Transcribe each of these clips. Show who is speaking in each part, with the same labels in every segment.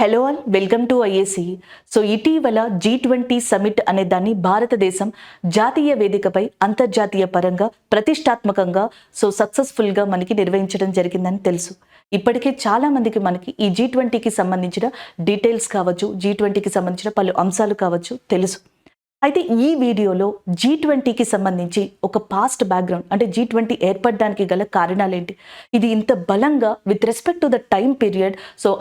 Speaker 1: Hello all welcome to IAC. ఇటీవల G20 summit అనే దాన్ని భారతదేశం జాతీయ వేదికపై అంతర్జాతీయ పరంగా ప్రతిష్టాత్మకంగా సక్సెస్ఫుల్గా మనకి నిర్వహించడం జరిగిందని తెలుసు. ఇప్పటికే చాలా మందికి మనకి ఈ G20కి సంబంధించిన డీటెయిల్స్ కావచ్చు, G20కి సంబంధించిన పలు అంశాలు కావచ్చు తెలుసు. అయితే ఈ వీడియోలో G20కి సంబంధించి ఒక పాస్ట్ బ్యాక్గ్రౌండ్ అంటే G20 ఏర్పడడానికి గల కారణాలేంటి, ఇది ఇంత బలంగా with respect to the time period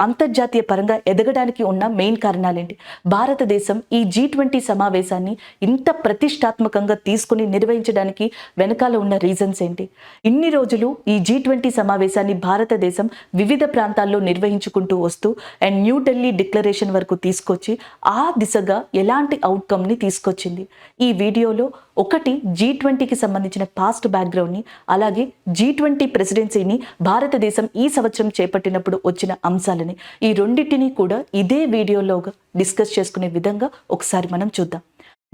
Speaker 1: అంతర్జాతీయ పరంగా ఎదగడానికి ఉన్న మెయిన్ కారణాలేంటి, భారతదేశం ఈ G20 సమావేశాన్ని ఇంత ప్రతిష్టాత్మకంగా తీసుకుని నిర్వహించడానికి వెనకాల ఉన్న రీజన్స్ ఏంటి, ఇన్ని రోజులు ఈ G20 సమావేశాన్ని భారతదేశం వివిధ ప్రాంతాల్లో నిర్వహించుకుంటూ వస్తూ అండ్ న్యూఢిల్లీ డిక్లరేషన్ వరకు తీసుకొచ్చి ఆ దిశగా ఎలాంటి అవుట్కమ్ని తీసుకొచ్చింది. ఈ వీడియోలో ఒకటి G20కి సంబంధించిన పాస్ట్ బ్యాక్గ్రౌండ్ని, అలాగే G20 ప్రెసిడెన్సీని భారతదేశం ఈ సంవత్సరం చేపట్టినప్పుడు వచ్చిన అంశాలని, ఈ రెండింటినీ కూడా ఇదే వీడియోలో డిస్కస్ చేసుకునే విధంగా ఒకసారి మనం చూద్దాం.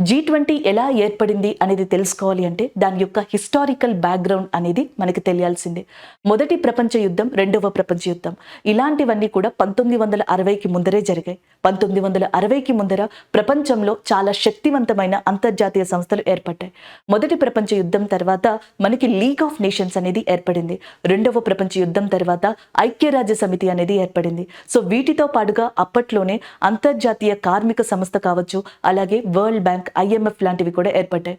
Speaker 1: G20 ఎలా ఏర్పడింది అనేది తెలుసుకోవాలి అంటే దాని యొక్క హిస్టారికల్ బ్యాక్గ్రౌండ్ అనేది మనకి తెలియాల్సిందే. మొదటి ప్రపంచ యుద్ధం, రెండవ ప్రపంచ యుద్ధం ఇలాంటివన్నీ కూడా 1960కి ముందరే జరిగాయి. 1960కి ముందర ప్రపంచంలో చాలా శక్తివంతమైన అంతర్జాతీయ సంస్థలు ఏర్పడ్డాయి. మొదటి ప్రపంచ యుద్ధం తర్వాత మనకి లీగ్ ఆఫ్ నేషన్స్ అనేది ఏర్పడింది. రెండవ ప్రపంచ యుద్ధం తర్వాత ఐక్యరాజ్య సమితి అనేది ఏర్పడింది. వీటితో పాటుగా అప్పట్లోనే అంతర్జాతీయ కార్మిక సంస్థ కావచ్చు, అలాగే వరల్డ్ బ్యాంక్, IMF లాంటివి కూడా ఏర్పడ్డాయి.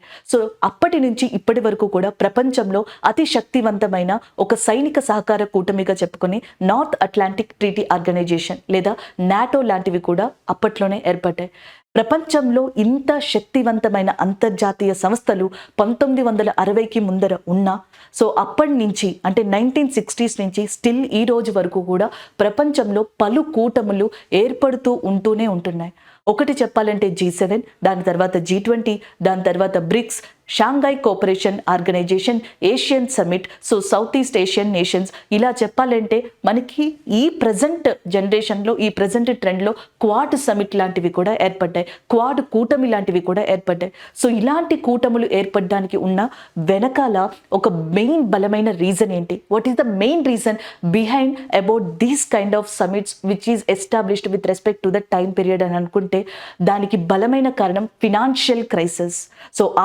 Speaker 1: అప్పటి నుంచి ఇప్పటి వరకు కూడా ప్రపంచంలో అతి శక్తివంతమైన ఒక సైనిక సహకార కూటమిగా చెప్పుకొని నార్త్ అట్లాంటిక్ ట్రీటీ ఆర్గనైజేషన్ లేదా నాటో లాంటివి కూడా అప్పట్లోనే ఏర్పడ్డాయి. ప్రపంచంలో ఇంత శక్తివంతమైన అంతర్జాతీయ సంస్థలు 1960కి ముందర ఉన్నా అప్పటి నుంచి అంటే 1960s నుంచి స్టిల్ ఈ రోజు వరకు కూడా ప్రపంచంలో పలు కూటములు ఏర్పడుతూ ఉంటూనే ఉంటున్నాయి. ఒకటి చెప్పాలంటే G7, దాని తర్వాత G20, దాని తర్వాత BRICS, Shanghai cooperation organisation, Asian summit, south east Asian nations, ఇలా చెప్పాలంటే మనకి ఈ ప్రజెంట్ జనరేషన్లో, ఈ ప్రజెంట్ ట్రెండ్లో క్వాడ్ సమిట్ లాంటివి కూడా ఏర్పడ్డాయి, క్వాడ్ కూటమి లాంటివి కూడా ఏర్పడ్డాయి. ఇలాంటి కూటములు ఏర్పడడానికి ఉన్న వెనకాల ఒక మెయిన్ బలమైన రీజన్ ఏంటి, what is the main reason behind about these kind of summits which is established with respect to the time period అని అనుకుంటే దానికి బలమైన కారణం ఫినాన్షియల్ క్రైసిస్.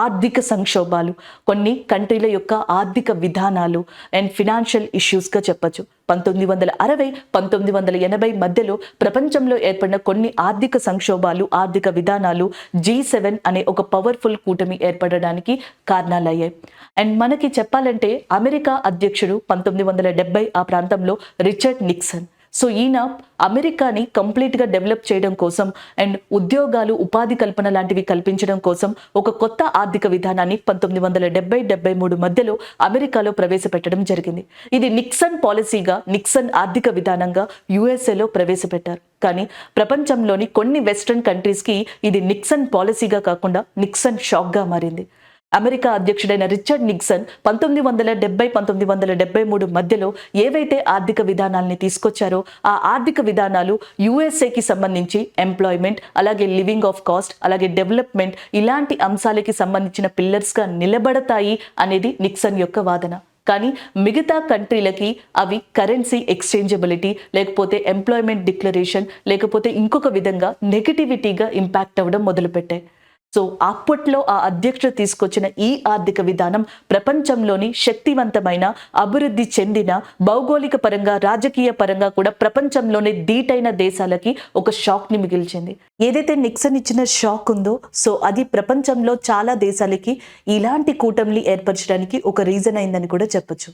Speaker 1: ఆర్థిక సంక్షోభాలు, కొన్ని కంట్రీల యొక్క ఆర్థిక విధానాలు అండ్ ఫినాన్షియల్ ఇష్యూస్గా చెప్పచ్చు. 1960, 1980 మధ్యలో ప్రపంచంలో ఏర్పడిన కొన్ని ఆర్థిక సంక్షోభాలు, ఆర్థిక విధానాలు G7 అనే ఒక పవర్ఫుల్ కూటమి ఏర్పడడానికి కారణాలయ్యాయి. అండ్ మనకి చెప్పాలంటే అమెరికా అధ్యక్షుడు 1970 ఆ ప్రాంతంలో రిచర్డ్ నిక్సన్. ఈయన అమెరికాని కంప్లీట్గా డెవలప్ చేయడం కోసం అండ్ ఉద్యోగాలు, ఉపాధి కల్పన లాంటివి కల్పించడం కోసం ఒక కొత్త ఆర్థిక విధానాన్ని 1970-73 మధ్యలో అమెరికాలో ప్రవేశపెట్టడం జరిగింది. ఇది నిక్సన్ పాలసీగా, నిక్సన్ ఆర్థిక విధానంగా USAలో ప్రవేశపెట్టారు. కానీ ప్రపంచంలోని కొన్ని వెస్ట్రన్ కంట్రీస్కి ఇది నిక్సన్ పాలసీగా కాకుండా నిక్సన్ షాక్గా మారింది. అమెరికా అధ్యక్షుడైన రిచర్డ్ నిక్సన్ 1970-1973 మధ్యలో ఏవైతే ఆర్థిక విధానాల్ని తీసుకొచ్చారో ఆ ఆర్థిక విధానాలు USAకి సంబంధించి ఎంప్లాయ్మెంట్, అలాగే లివింగ్ ఆఫ్ కాస్ట్, అలాగే డెవలప్మెంట్ ఇలాంటి అంశాలకి సంబంధించిన పిల్లర్స్గా నిలబడతాయి అనేది నిక్సన్ యొక్క వాదన. కానీ మిగతా కంట్రీలకి అవి కరెన్సీ ఎక్స్చేంజబిలిటీ, లేకపోతే ఎంప్లాయ్మెంట్ డిక్లరేషన్, లేకపోతే ఇంకొక విధంగా నెగటివిటీగా ఇంపాక్ట్ అవ్వడం మొదలుపెట్టాయి. అప్పట్లో ఆ అధ్యక్షుడు తీసుకొచ్చిన ఈ ఆర్థిక విధానం ప్రపంచంలోని శక్తివంతమైన, అభివృద్ధి చెందిన, భౌగోళిక పరంగా, రాజకీయ పరంగా కూడా ప్రపంచంలోని ధీటైన దేశాలకి ఒక షాక్ని మిగిల్చింది. ఏదైతే నిక్సన్ ఇచ్చిన షాక్ ఉందో అది ప్రపంచంలో చాలా దేశాలకి ఇలాంటి కూటమిని ఏర్పరచడానికి ఒక రీజన్ అయిందని కూడా చెప్పొచ్చు.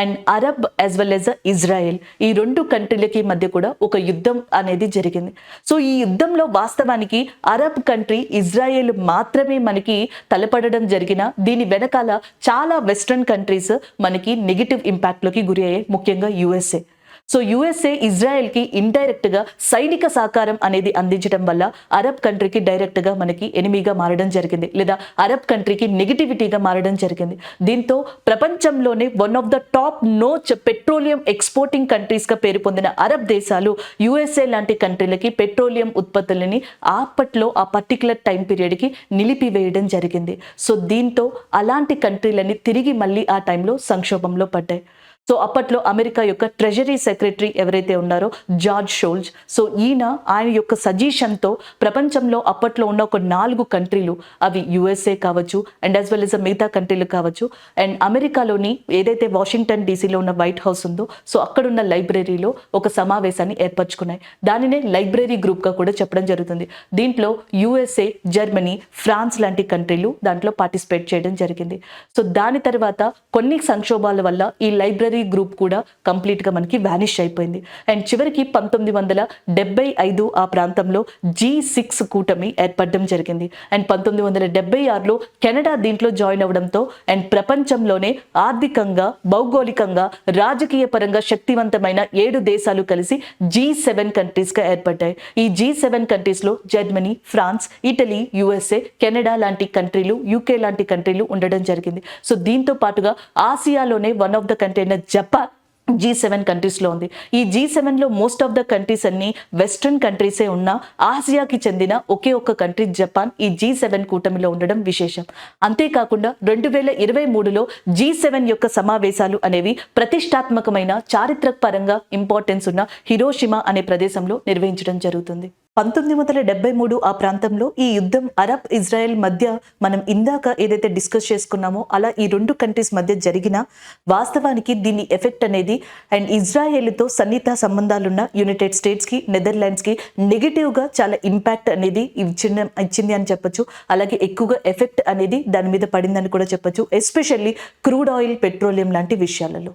Speaker 1: And Arab as well as Israel, ఈ రెండు కంట్రీలకి మధ్య కూడా ఒక యుద్ధం అనేది జరిగింది. సో ఈ యుద్ధంలో వాస్తవానికి అరబ్ కంట్రీ ఇజ్రాయెల్ మాత్రమే మనకి తలపడడం జరిగిన, దీని వెనకాల చాలా వెస్ట్రన్ కంట్రీస్ మనకి నెగిటివ్ ఇంపాక్ట్లోకి గురి అయ్యాయి, ముఖ్యంగా యుఎస్ఏ. సో యుఎస్ఏ ఇజ్రాయెల్కి ఇండైరెక్ట్గా సైనిక సహకారం అనేది అందించడం వల్ల అరబ్ కంట్రీకి డైరెక్ట్గా మనకి ఎనిమిగా మారడం జరిగింది, లేదా అరబ్ కంట్రీకి నెగిటివిటీగా మారడం జరిగింది. దీంతో ప్రపంచంలోనే one of the top notch petroleum exporting కంట్రీస్గా పేరు పొందిన అరబ్ దేశాలు యుఎస్ఏ లాంటి కంట్రీలకి పెట్రోలియం ఉత్పత్తులని అప్పట్లో ఆ పర్టికులర్ టైం పీరియడ్కి నిలిపివేయడం జరిగింది. సో దీంతో అలాంటి కంట్రీలని తిరిగి మళ్ళీ ఆ టైంలో సంక్షోభంలో పడ్డాయి. సో అప్పట్లో అమెరికా యొక్క ట్రెజరీ సెక్రటరీ ఎవరైతే ఉన్నారో జార్జ్ షోల్జ్, సో ఆయన యొక్క సజెషన్తో ప్రపంచంలో అప్పట్లో ఉన్న ఒక 4 కంట్రీలు, అవి యుఎస్ఏ కావచ్చు అండ్ యాజ్ వెల్ యాజ్ మిగతా కంట్రీలు కావచ్చు, అండ్ అమెరికాలోని ఏదైతే వాషింగ్టన్ డీసీలో ఉన్న వైట్ హౌస్ ఉందో, సో అక్కడున్న లైబ్రరీలో ఒక సమావేశాన్ని ఏర్పరచుకున్నాయి. దానినే లైబ్రరీ గ్రూప్గా కూడా చెప్పడం జరుగుతుంది. దీంట్లో యుఎస్ఏ, జర్మనీ, ఫ్రాన్స్ లాంటి కంట్రీలు దాంట్లో పార్టిసిపేట్ చేయడం జరిగింది. సో దాని తర్వాత కొన్ని సంక్షోభాల వల్ల ఈ లైబ్రరీ గ్రూప్ కూడా కంప్లీట్ గా మనకి వానిష్ అయిపోయింది. అండ్ చివరికి 1975 ఆ ప్రాంతంలో G6 కూటమి ఏర్పడడం జరిగింది. అండ్ 1976లో కెనడా దీంట్లో జాయిన్ అవ్వడంతో అండ్ ప్రపంచంలోనే ఆర్థికంగా, భౌగోళికంగా, రాజకీయ పరంగా శక్తివంతమైన 7 దేశాలు కలిసి G7 కంట్రీస్ గా ఏర్పడ్డాయి. ఈ G7 కంట్రీస్ లో Germany, France, Italy, USA, Canada లాంటి కంట్రీలు, యూకే లాంటి కంట్రీలు ఉండడం జరిగింది. సో దీంతో పాటుగా ఆసియాలోనే వన్ ఆఫ్ ద కంట్రీ అయిన జపాన్ G7 కంట్రీస్లో ఉంది. ఈ G7లో మోస్ట్ ఆఫ్ ద కంట్రీస్ అన్ని వెస్ట్రన్ కంట్రీసే ఉన్నా ఆసియాకి చెందిన ఒకే ఒక్క కంట్రీ జపాన్ ఈ G7 కూటమిలో ఉండడం విశేషం. అంతేకాకుండా 2023లో G7 యొక్క సమావేశాలు అనేవి ప్రతిష్టాత్మకమైన, చారిత్రక పరంగా ఇంపార్టెన్స్ ఉన్న హిరోషిమా అనే ప్రదేశంలో నిర్వహించడం జరుగుతుంది. 1973 ఆ ప్రాంతంలో ఈ యుద్ధం అరబ్ ఇజ్రాయెల్ మధ్య మనం ఇందాక ఏదైతే డిస్కస్ చేసుకున్నామో అలా ఈ 2 కంట్రీస్ మధ్య జరిగిన, వాస్తవానికి దీని ఎఫెక్ట్ అనేది అండ్ ఇజ్రాయెల్తో సన్నిహిత సంబంధాలున్న యునైటెడ్ స్టేట్స్కి, నెదర్లాండ్స్కి నెగిటివ్గా చాలా ఇంపాక్ట్ అనేది ఇచ్చింది అని చెప్పొచ్చు. అలాగే ఎక్కువగా ఎఫెక్ట్ అనేది దాని మీద పడిందని కూడా చెప్పొచ్చు, ఎస్పెషల్లీ క్రూడ్ ఆయిల్, పెట్రోలియం లాంటి విషయాలలో.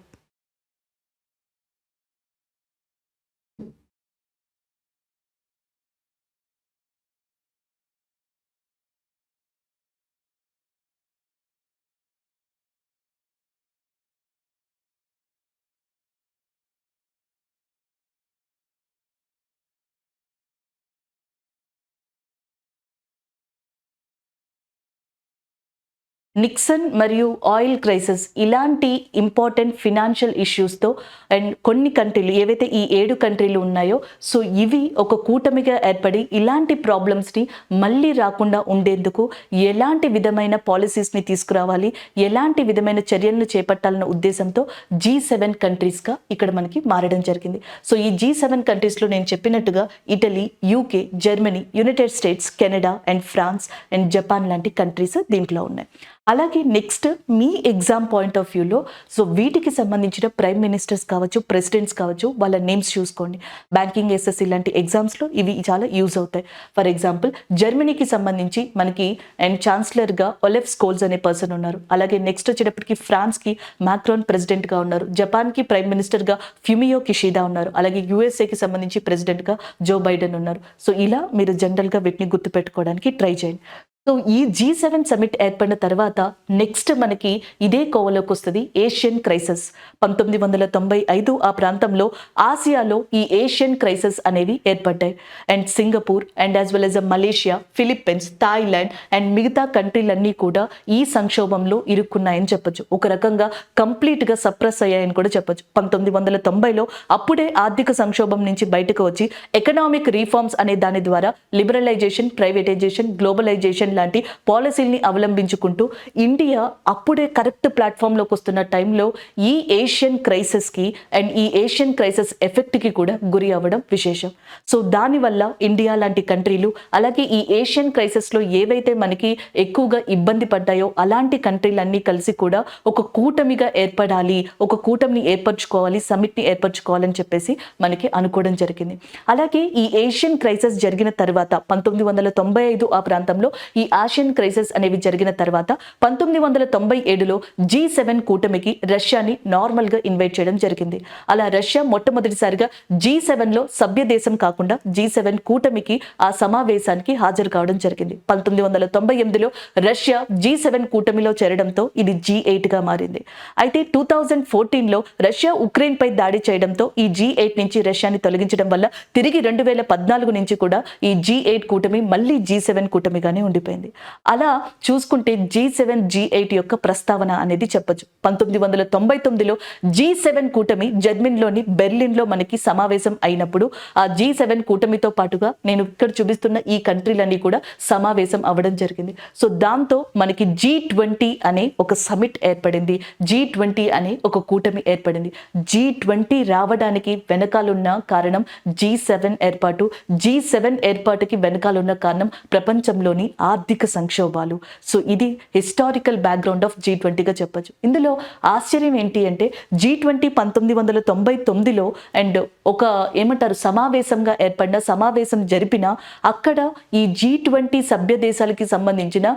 Speaker 1: నిక్సన్ మరియు ఆయిల్ క్రైసిస్ ఇలాంటి ఇంపార్టెంట్ ఫినాన్షియల్ ఇష్యూస్తో అండ్ కొన్ని కంట్రీలు ఏవైతే ఈ 7 కంట్రీలు ఉన్నాయో, సో ఇవి ఒక కూటమిగా ఏర్పడి ఇలాంటి ప్రాబ్లమ్స్ని మళ్ళీ రాకుండా ఉండేందుకు ఎలాంటి విధమైన పాలసీస్ని తీసుకురావాలి, ఎలాంటి విధమైన చర్యలను చేపట్టాలన్న ఉద్దేశంతో G7 కంట్రీస్గా ఇక్కడ మనకి మారడం జరిగింది. సో ఈ G7 కంట్రీస్లో నేను చెప్పినట్టుగా Italy, UK, Germany, United States, Canada and France and Japan లాంటి కంట్రీస్ దీంట్లో ఉన్నాయి. అలాగే నెక్స్ట్ మీ ఎగ్జామ్ పాయింట్ ఆఫ్ వ్యూలో సో వీటికి సంబంధించిన ప్రైమ్ మినిస్టర్స్ కావచ్చు, ప్రెసిడెంట్స్ కావచ్చు, వాళ్ళ నేమ్స్ చూసుకోండి. బ్యాంకింగ్, ఎస్ఎస్సి లాంటి ఎగ్జామ్స్లో ఇవి చాలా యూజ్ అవుతాయి. ఫర్ ఎగ్జాంపుల్ జర్మనీకి సంబంధించి మనకి అండ్ ఛాన్సలర్గా ఒలెఫ్ స్కోల్స్ అనే పర్సన్ ఉన్నారు. అలాగే నెక్స్ట్ వచ్చేటప్పటికి ఫ్రాన్స్కి మ్యాక్రాన్ ప్రెసిడెంట్గా ఉన్నారు. జపాన్కి ప్రైమ్ మినిస్టర్గా ఫ్యూమియో కిషిడా ఉన్నారు. అలాగే యుఎస్ఏకి సంబంధించి ప్రెసిడెంట్గా జో బైడెన్ ఉన్నారు. సో ఇలా మీరు జనరల్గా వీటిని గుర్తుపెట్టుకోవడానికి ట్రై చేయండి. సో ఈ G7 సమిట్ ఏర్పడిన తర్వాత నెక్స్ట్ మనకి ఇదే కోవలోకి వస్తుంది ఏషియన్ క్రైసిస్. 1995 ఆ ప్రాంతంలో ఆసియాలో ఈ ఏషియన్ క్రైసిస్ అనేవి ఏర్పడ్డాయి. And Singapore and as well as Malaysia, Philippines, Thailand and మిగతా కంట్రీలన్నీ కూడా ఈ సంక్షోభంలో ఇరుక్కున్నాయని చెప్పొచ్చు. ఒక రకంగా కంప్లీట్గా సప్రెస్ అయ్యాయని కూడా చెప్పొచ్చు. 1990లో అప్పుడే ఆర్థిక సంక్షోభం నుంచి బయటకు వచ్చి ఎకనామిక్ రీఫార్మ్స్ అనే దాని ద్వారా లిబరలైజేషన్, ప్రైవేటైజేషన్, గ్లోబలైజేషన్ లాంటి పాలసీల్ని అవలంబించుకుంటూ ఇండియా అప్పుడే కరెక్ట్ ప్లాట్ఫామ్లోకి వస్తున్న టైంలో ఈ ఏషియన్ క్రైసిస్కి అండ్ ఈ ఏషియన్ క్రైసిస్ ఎఫెక్ట్కి కూడా గురి అవ్వడం విశేషం. సో దానివల్ల ఇండియా లాంటి కంట్రీలు అలాగే ఈ ఏషియన్ క్రైసిస్లో ఏవైతే మనకి ఎక్కువగా ఇబ్బంది పడ్డాయో అలాంటి కంట్రీలన్నీ కలిసి కూడా ఒక కూటమిగా ఏర్పడాలి, ఒక కూటమిని ఏర్పరచుకోవాలి, సమిట్ని ఏర్పరచుకోవాలని చెప్పేసి మనకి అనుకోవడం జరిగింది. అలాగే ఈ ఏషియన్ క్రైసిస్ జరిగిన తర్వాత 1995 ఆ ప్రాంతంలో ఈ ఆసియన్ క్రైసిస్ అనేవి జరిగిన తర్వాత 1997లో G7 కూటమికి రష్యాని నార్మల్ గా ఇన్వైట్ చేయడం జరిగింది. అలా రష్యా మొట్టమొదటిసారిగా G7లో సభ్య దేశం కాకుండా G7 కూటమికి ఆ సమావేశానికి హాజరు కావడం జరిగింది. 1998లో రష్యా G7 కూటమిలో చేరడంతో ఇది G8 గా మారింది. అయితే 2014లో రష్యా ఉక్రెయిన్ పై దాడి చేయడంతో ఈ G8 నుంచి రష్యాని తొలగించడం వల్ల తిరిగి 2014 నుంచి కూడా ఈ G8 కూటమి మళ్ళీ G7 కూటమిగానే ఉండిపోయింది. అలా చూసుకుంటే G7 G8 యొక్క ప్రస్తావన అనేది చెప్పొచ్చు. 1999లో G7 కూటమి జర్మనీలోని బెర్లిన్లో మనకి సమావేశం అయినప్పుడు ఆ G7 కూటమితో పాటుగా నేను ఇక్కడ చూపిస్తున్న ఈ కంట్రీలన్నీ కూడా సమావేశం అవ్వడం జరిగింది. సో దాంతో మనకి G20 అనే ఒక సమిట్ ఏర్పడింది. G20 అనే ఒక కూటమి ఏర్పడింది. G20 రావడానికి వెనకాలన్న కారణం G7 ఏర్పాటు. G7 ఏర్పాటుకి వెనకాలన్న కారణం ప్రపంచంలోని ఆర్థిక సంక్షోభాలు. సో ఇది హిస్టారికల్ బ్యాక్గ్రౌండ్ ఆఫ్ G20గా చెప్పొచ్చు. ఇందులో ఆశ్చర్యం ఏంటి అంటే G20 1999లో అండ్ ఒక ఏమంటారు సమావేశంగా ఏర్పడిన సమావేశం జరిపిన అక్కడ ఈ G20 సభ్య దేశాలకి సంబంధించిన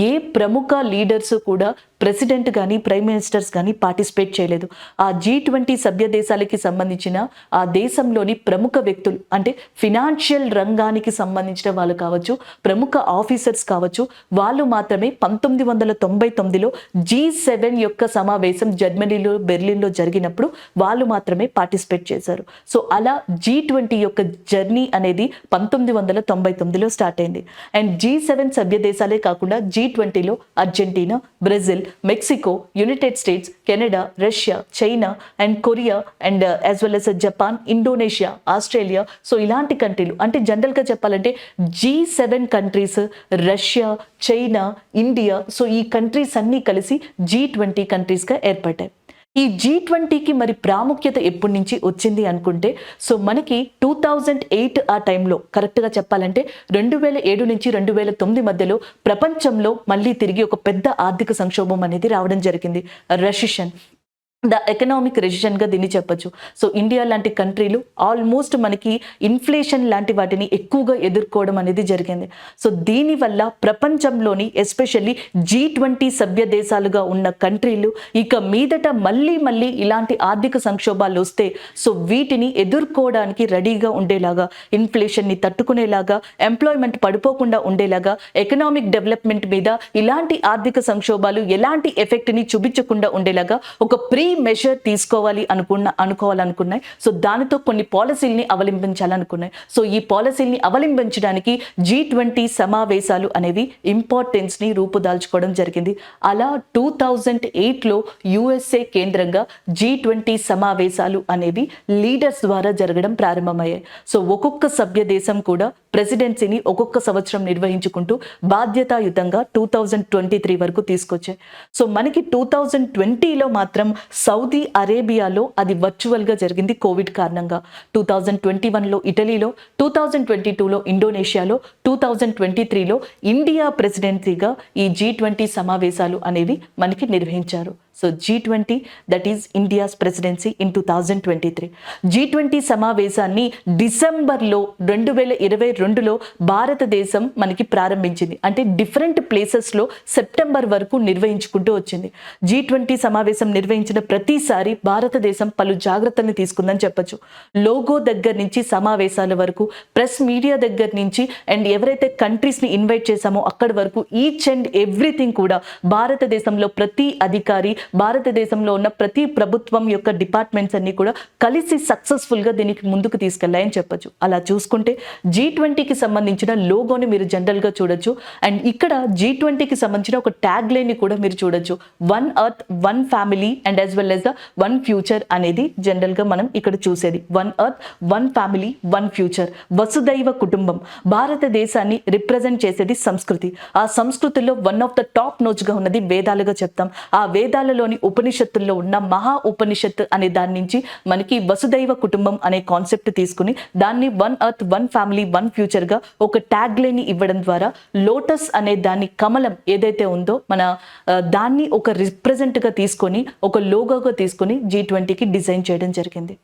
Speaker 1: ఏ ప్రముఖ లీడర్స్ కూడా ప్రెసిడెంట్ కానీ ప్రైమ్ మినిస్టర్స్ కానీ పార్టిసిపేట్ చేయలేదు. ఆ G20 సభ్య దేశాలకి సంబంధించిన ఆ దేశంలోని ప్రముఖ వ్యక్తులు అంటే ఫినాన్షియల్ రంగానికి సంబంధించిన వాళ్ళు కావచ్చు, ప్రముఖ ఆఫీసర్స్ కావచ్చు, వాళ్ళు మాత్రమే 1999లో G7 యొక్క సమావేశం జర్మనీలో బెర్లిన్లో జరిగినప్పుడు వాళ్ళు మాత్రమే పార్టిసిపేట్ చేశారు. సో అలా G20 యొక్క జర్నీ అనేది 1999లో స్టార్ట్ అయింది. అండ్ G7 సభ్య దేశాలే కాకుండా G20లో Argentina, Brazil, Mexico, United States, Canada, Russia, China and Korea and as well as Japan, Indonesia, Australia, so ఇలాంటి కంట్రీలు అంటే జనరల్గా చెప్పాలంటే G7 countries Russia, China, India, so ఈ కంట్రీస్ అన్నీ కలిసి G20 కంట్రీస్గా ఏర్పడ్డాయి. ఈ G20కి మరి ప్రాముఖ్యత ఎప్పటి నుంచి వచ్చింది అనుకుంటే సో మనకి 2008 ఆ టైంలో కరెక్ట్గా చెప్పాలంటే 2007 నుంచి 2009 మధ్యలో ప్రపంచంలో మళ్ళీ తిరిగి ఒక పెద్ద ఆర్థిక సంక్షోభం అనేది రావడం జరిగింది. రెసిషన్, ద ఎకనామిక్ రెసిషన్గా దీన్ని చెప్పొచ్చు. సో ఇండియా లాంటి కంట్రీలు ఆల్మోస్ట్ మనకి ఇన్ఫ్లేషన్ లాంటి వాటిని ఎక్కువగా ఎదుర్కోవడం అనేది జరిగింది. సో దీనివల్ల ప్రపంచంలోని ఎస్పెషల్లీ G20 సభ్య దేశాలుగా ఉన్న కంట్రీలు ఇక మీదట మళ్ళీ ఇలాంటి ఆర్థిక సంక్షోభాలు వస్తే సో వీటిని ఎదుర్కోవడానికి రెడీగా ఉండేలాగా, ఇన్ఫ్లేషన్ని తట్టుకునేలాగా, ఎంప్లాయ్మెంట్ పడిపోకుండా ఉండేలాగా, ఎకనామిక్ డెవలప్మెంట్ మీద ఇలాంటి ఆర్థిక సంక్షోభాలు ఎలాంటి ఎఫెక్ట్ని చూపించకుండా ఉండేలాగా ఒక ప్రీ మెజర్ తీసుకోవాలి అనుకోవాలనుకున్నాయి. సో దానితో కొన్ని పాలసీల్ని అవలంబించాలనుకున్నాయి. సో ఈ పాలసీల్ని అవలంబించడానికి G20 సమావేశాలు అనేవి ఇంపార్టెన్స్ని రూపుదాల్చుకోవడం జరిగింది. అలా 2008లో USA కేంద్రంగా G20 సమావేశాలు అనేవి లీడర్స్ ద్వారా జరగడం ప్రారంభమయ్యాయి. సో ఒక్కొక్క సభ్య దేశం కూడా ప్రెసిడెన్సీని ఒక్కొక్క సంవత్సరం నిర్వహించుకుంటూ బాధ్యతాయుతంగా 2023 వరకు తీసుకొచ్చాయి. సో మనకి 2020లో మాత్రం సౌదీ అరేబియాలో అది వర్చువల్గా జరిగింది కోవిడ్ కారణంగా. 2021లో ఇటలీలో, 2022లో ఇండోనేషియాలో, 2023లో ఇండియా ప్రెసిడెన్సీగా ఈ G20 సమావేశాలు అనేవి మనకి నిర్వహించారు. So G20 that is India's presidency in 2023. G20 సమావేశాన్ని డిసెంబర్లో 2022లో భారతదేశం మనకి ప్రారంభించింది. అంటే డిఫరెంట్ ప్లేసెస్లో సెప్టెంబర్ వరకు నిర్వహించుకుంటూ వచ్చింది. G20 సమావేశం నిర్వహించిన ప్రతిసారి భారతదేశం పలు జాగ్రత్తల్ని తీసుకుందని చెప్పొచ్చు. లోగో దగ్గర నుంచి సమావేశాల వరకు, ప్రెస్ మీడియా దగ్గర నుంచి అండ్ ఎవరైతే కంట్రీస్ని ఇన్వైట్ చేశామో అక్కడి వరకు ఈచ్ అండ్ ఎవ్రీథింగ్ కూడా భారతదేశంలో ప్రతి అధికారి, భారతదేశంలో ఉన్న ప్రతి ప్రభుత్వం యొక్క డిపార్ట్మెంట్స్ అన్ని కూడా కలిసి సక్సెస్ఫుల్గా దీనికి ముందుకు తీసుకెళ్లాయని చెప్పొచ్చు. అలా చూసుకుంటే G20కి సంబంధించిన లోగోని మీరు జనరల్గా చూడొచ్చు. అండ్ ఇక్కడ G20కి సంబంధించిన ఒక ట్యాగ్ లైన్ని కూడా మీరు చూడొచ్చు. One earth, one family and as well as the one future అనేది జనరల్గా మనం ఇక్కడ చూసేది. One earth, one family, one future, వసుదైవ కుటుంబం. భారతదేశాన్ని రిప్రజెంట్ చేసేది సంస్కృతి. ఆ సంస్కృతిలో వన్ ఆఫ్ ద టాప్ నోచ్గా ఉన్నది వేదాలుగా చెప్తాం. ఆ వేదాలలోని ఉపనిషత్తుల్లో ఉన్న మహా ఉపనిషత్ అనే దాని నుంచి మనకి వసుదైవ కుటుంబం అనే కాన్సెప్ట్ తీసుకుని దాన్ని one earth, one family, one ఫ్యూచర్గా ఒక ట్యాగ్ లైన్ ఇవ్వడం ద్వారా లోటస్ అనే దాన్ని, కమలం ఏదైతే ఉందో మన దాన్ని ఒక రిప్రజెంట్గా తీసుకొని ఒక లోగోగా తీసుకొని G20కి డిజైన్ చేయడం జరిగింది.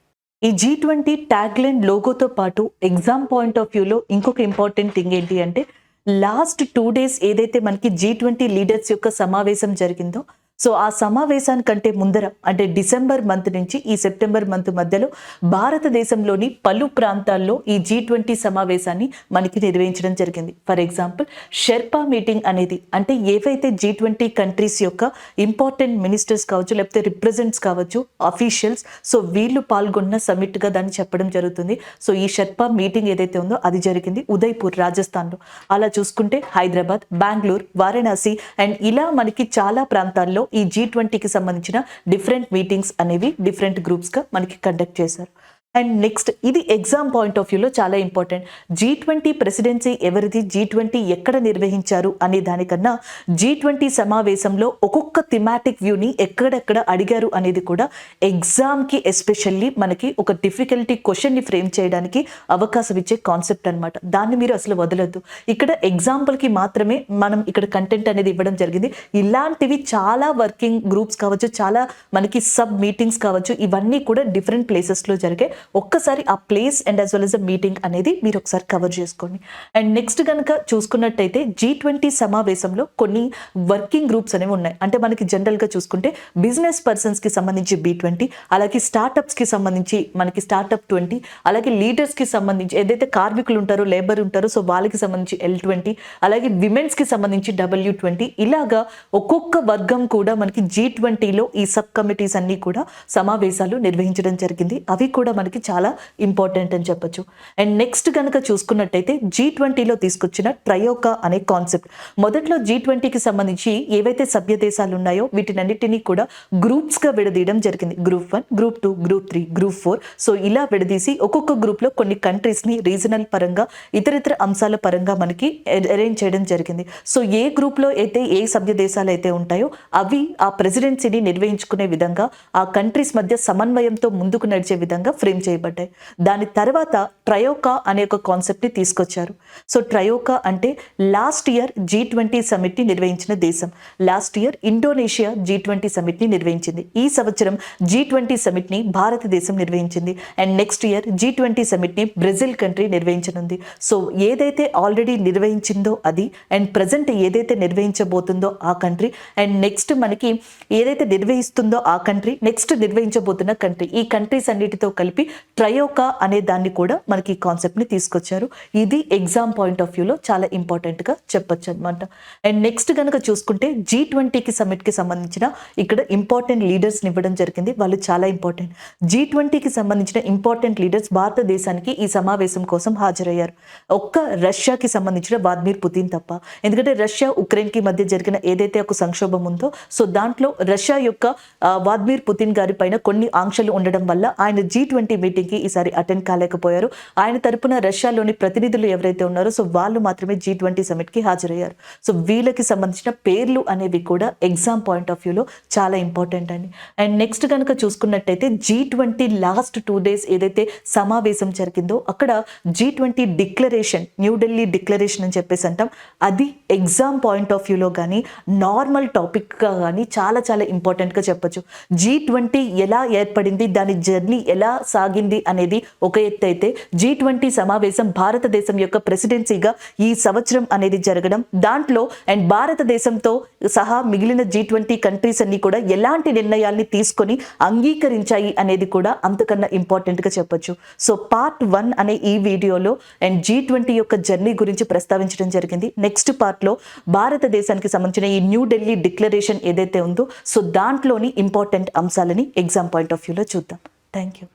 Speaker 1: ఈ G20 ట్యాగ్ లైన్ లోగోతో పాటు ఎగ్జామ్ పాయింట్ ఆఫ్ వ్యూలో ఇంకొక ఇంపార్టెంట్ థింగ్ ఏంటి అంటే లాస్ట్ 2 డేస్ ఏదైతే మనకి G20 లీడర్స్ యొక్క సమావేశం జరిగిందో, సో ఆ సమావేశానికంటే ముందర అంటే డిసెంబర్ మంత్ నుంచి ఈ సెప్టెంబర్ మంత్ మధ్యలో భారతదేశంలోని పలు ప్రాంతాల్లో ఈ G20 సమావేశాన్ని మనకి నిర్వహించడం జరిగింది. ఫర్ ఎగ్జాంపుల్ షెర్పా మీటింగ్ అనేది అంటే ఏవైతే G20 కంట్రీస్ యొక్క ఇంపార్టెంట్ మినిస్టర్స్ కావచ్చు, లేకపోతే రిప్రజెంట్స్ కావచ్చు, అఫీషియల్స్, సో వీళ్ళు పాల్గొన్న సమిట్గా దాన్ని చెప్పడం జరుగుతుంది. సో ఈ షెర్పా మీటింగ్ ఏదైతే ఉందో అది జరిగింది ఉదయ్పూర్ రాజస్థాన్లో. అలా చూసుకుంటే హైదరాబాద్, బెంగళూరు, వారణాసి అండ్ ఇలా మనకి చాలా ప్రాంతాల్లో ఈ G20కి సంబంధించిన డిఫరెంట్ మీటింగ్స్ అనేవి డిఫరెంట్ గ్రూప్స్గా మనకి కండక్ట్ చేశారు. అండ్ నెక్స్ట్ ఇది ఎగ్జామ్ పాయింట్ ఆఫ్ వ్యూలో చాలా ఇంపార్టెంట్. G20 ప్రెసిడెన్సీ ఎవరిది, G20 ఎక్కడ నిర్వహించారు అనే దానికన్నా G20 సమావేశంలో ఒక్కొక్క థిమాటిక్ వ్యూని ఎక్కడెక్కడ అడిగారు అనేది కూడా ఎగ్జామ్కి ఎస్పెషల్లీ మనకి ఒక డిఫికల్టీ క్వశ్చన్ని ఫ్రేమ్ చేయడానికి అవకాశం ఇచ్చే కాన్సెప్ట్ అనమాట. దాన్ని మీరు అసలు వదలొద్దు. ఇక్కడ ఎగ్జాంపుల్కి మాత్రమే మనం ఇక్కడ కంటెంట్ అనేది ఇవ్వడం జరిగింది. ఇలాంటివి చాలా వర్కింగ్ గ్రూప్స్ కావచ్చు, చాలా మనకి సబ్ మీటింగ్స్ కావచ్చు, ఇవన్నీ కూడా డిఫరెంట్ ప్లేసెస్లో జరిగాయి. ఒక్కసారి ఆ place and as well as a meeting అనేది మీరు ఒకసారి కవర్ చేసుకోండి. అండ్ నెక్స్ట్ కనుక చూసుకున్నట్టయితే G20 సమావేశంలో కొన్ని వర్కింగ్ గ్రూప్స్ అనేవి ఉన్నాయి. అంటే మనకి జనరల్గా చూసుకుంటే బిజినెస్ పర్సన్స్కి సంబంధించి B20, అలాగే స్టార్టప్స్కి సంబంధించి మనకి స్టార్టప్ 20, అలాగే లీడర్స్కి సంబంధించి ఏదైతే కార్మికులు ఉంటారో, లేబర్ ఉంటారో, సో వాళ్ళకి సంబంధించి L20, అలాగే విమెన్స్కి సంబంధించి W20, ఇలాగా ఒక్కొక్క వర్గం కూడా మనకి G20లో ఈ సబ్ కమిటీస్ అన్నీ కూడా సమావేశాలు నిర్వహించడం జరిగింది. అవి కూడా మనకి చాలా ఇంపార్టెంట్ అని చెప్పొచ్చు. అండ్ నెక్స్ట్ కనుక చూసుకున్నట్టయితే G20లో తీసుకొచ్చిన ట్రయోకా అనే కాన్సెప్ట్. మొదట్లో G20కి సంబంధించి ఏవైతే సభ్య దేశాలు ఉన్నాయో వీటినన్నిటినీ కూడా గ్రూప్స్గా విడదీయడం జరిగింది. Group 1, group 2, group 3, group 4. So ఇలా విడదీసి ఒక్కొక్క గ్రూప్లో కొన్ని కంట్రీస్ని రీజనల్ పరంగా ఇతరితర అంశాల పరంగా మనకి అరేంజ్ చేయడం జరిగింది. సో ఏ గ్రూప్లో అయితే ఏ సభ్య దేశాలు అయితే ఉంటాయో అవి ఆ ప్రెసిడెన్సీని నిర్వహించుకునే విధంగా, ఆ కంట్రీస్ మధ్య సమన్వయంతో ముందుకు నడిచే విధంగా ఫ్రేమ్ చేయబడ్డాయి. దాని తర్వాత ట్రయోకా అనే ఒక కాన్సెప్ట్ని తీసుకొచ్చారు. సో ట్రయోకా అంటే లాస్ట్ ఇయర్ G20 సమిట్ని నిర్వహించిన దేశం. లాస్ట్ ఇయర్ ఇండోనేషియా G20 సమిట్ని నిర్వహించింది. ఈ సంవత్సరం G20 సమిట్ని భారతదేశం నిర్వహించింది. అండ్ నెక్స్ట్ ఇయర్ G20 సమిట్ని బ్రెజిల్ కంట్రీ నిర్వహించనుంది. సో ఏదైతే ఆల్రెడీ నిర్వహించిందో అది, అండ్ ప్రజెంట్ ఏదైతే నిర్వహించబోతుందో ఆ కంట్రీ, అండ్ నెక్స్ట్ మనకి ఏదైతే నిర్వహిస్తుందో ఆ కంట్రీ, నెక్స్ట్ నిర్వహించబోతున్న కంట్రీ, ఈ కంట్రీస్ అన్నిటితో కలిపి ట్రయోకా అనే దాన్ని కూడా మనకి కాన్సెప్ట్ని తీసుకొచ్చారు. ఇది ఎగ్జామ్ పాయింట్ ఆఫ్ వ్యూలో చాలా ఇంపార్టెంట్గా చెప్పొచ్చు అనమాట. అండ్ నెక్స్ట్ కనుక చూసుకుంటే G20కి సమిట్కి సంబంధించిన ఇక్కడ ఇంపార్టెంట్ లీడర్స్ని ఇవ్వడం జరిగింది. వాళ్ళు చాలా ఇంపార్టెంట్. G20కి సంబంధించిన ఇంపార్టెంట్ లీడర్స్ భారతదేశానికి ఈ సమావేశం కోసం హాజరయ్యారు. ఒక్క రష్యాకి సంబంధించిన వ్లాదిమిర్ పుతిన్ తప్ప. ఎందుకంటే రష్యా ఉక్రెయిన్కి మధ్య జరిగిన ఏదైతే ఒక సంక్షోభం ఉందో, సో దాంట్లో రష్యా యొక్క వ్లాదిమిర్ పుతిన్ గారి పైన కొన్ని ఆంక్షలు ఉండడం వల్ల ఆయన G20 మీటింగ్కి ఈసారి అటెండ్ కాలేకపోయారు. ఆయన తరపున రష్యాలోని ప్రతినిధులు ఎవరైతే ఉన్నారో సో వాళ్ళు మాత్రమే G20 సమిట్కి హాజరయ్యారు. సో వీళ్ళకి సంబంధించిన పేర్లు అనేవి కూడా ఎగ్జామ్ పాయింట్ ఆఫ్ వ్యూలో చాలా ఇంపార్టెంట్ అండి. అండ్ నెక్స్ట్ కనుక చూసుకున్నట్టయితే G20 లాస్ట్ 2 డేస్ ఏదైతే సమావేశం జరిగిందో అక్కడ G20 డిక్లరేషన్, న్యూఢిల్లీ డిక్లరేషన్ అని చెప్పేసి అంటాం, అది ఎగ్జామ్ పాయింట్ ఆఫ్ వ్యూలో కానీ నార్మల్ టాపిక్గా కానీ చాలా చాలా ఇంపార్టెంట్గా చెప్పొచ్చు. G20 ఎలా ఏర్పడింది, దాని జర్నీ ఎలా సాగింది అనేది ఒక ఎత్తు అయితే G20 సమావేశం భారతదేశం యొక్క ప్రెసిడెన్సీగా ఈ సంవత్సరం అనేది జరగడం, దాంట్లో అండ్ భారతదేశంతో సహా మిగిలిన G20 కంట్రీస్ అన్ని కూడా ఎలాంటి నిర్ణయాల్ని తీసుకొని అంగీకరించాయి అనేది కూడా అంతకన్నా ఇంపార్టెంట్గా చెప్పొచ్చు. సో పార్ట్ 1 అనే ఈ వీడియోలో అండ్ G20 యొక్క జర్నీ గురించి ప్రస్తావించడం జరిగింది. నెక్స్ట్ పార్ట్లో భారతదేశానికి సంబంధించిన ఈ న్యూఢిల్లీ డిక్లరేషన్ ఏదైతే ఉందో సో దాంట్లోని ఇంపార్టెంట్ అంశాలని ఎగ్జామ్ పాయింట్ ఆఫ్ వ్యూలో చూద్దాం. Thank you.